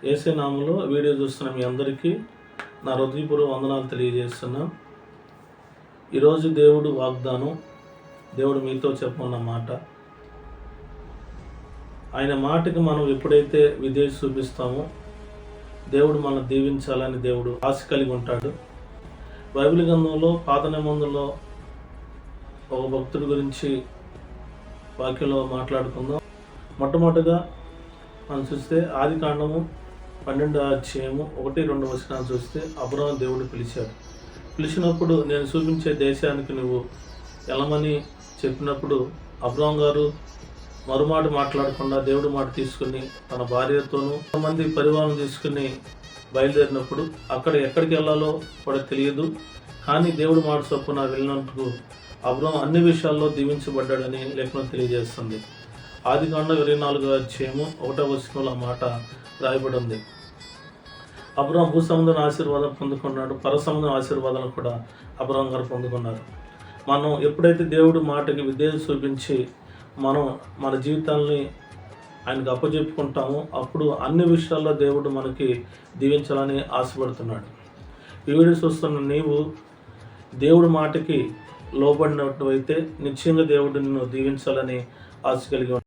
యేసు నామములో వీడియో చూస్తున్న మీ అందరికీ నా హృదయపూర్వక వందనాలు తెలియజేస్తున్నా. ఈరోజు దేవుడు వాగ్దానం, దేవుడు మీతో చెప్పమన్న మాట. ఆయన మాటకి మనం ఎప్పుడైతే విధేయత చూపిస్తామో దేవుడు మనం దీవించాలని దేవుడు ఆశ కలిగి ఉంటాడు. బైబిల్ గ్రంథంలో పాత నిబంధనలో ఒక భక్తుడి గురించి వాక్యంలో మాట్లాడుకుందాం. మొట్టమొదటిగా మనం చూస్తే ఆదికాండము 12వ అధ్యాయము 1-2 వచనాలు చూస్తే అబ్రాహాం దేవుడు పిలిచినప్పుడు నేను చూపించే దేశానికి నువ్వు వెళ్ళమని చెప్పినప్పుడు అబ్రాహాం గారు మరుమాట మాట్లాడకుండా దేవుడి మాట తీసుకుని తన భార్యతోనూ కొంతమంది పరివారం తీసుకుని బయలుదేరినప్పుడు అక్కడ ఎక్కడికి వెళ్ళాలో కూడా తెలియదు. కానీ దేవుడి మాట చొప్పున వెళ్ళినందుకు అబ్రాహాం అన్ని విషయాల్లో దీవించబడ్డాడని లేఖనం తెలియజేస్తుంది. ఆదికాండం 24వ అధ్యాయము 1వ వచనంలో మాట రాయబడి ఉంది. అబ్రాహాం భూసముద్రం ఆశీర్వాదం పొందుకున్నాడు, పరసముద్రం ఆశీర్వాదాలు కూడా అబ్రాహాం గారు పొందుకున్నారు. మనం ఎప్పుడైతే దేవుడి మాటకి విధేయత చూపించి మనం మన జీవితాన్ని ఆయనకు అప్పచెప్పుకుంటామో అప్పుడు అన్ని విషయాల్లో దేవుడు మనకి దీవించాలని ఆశపడుతున్నాడు. ఈ వీడియో చూస్తున్న నీవు దేవుడి మాటకి లోబడినట్టు అయితే నిశ్చయంగా దేవుడు నిన్ను దీవించాలని ఆశ కలిగి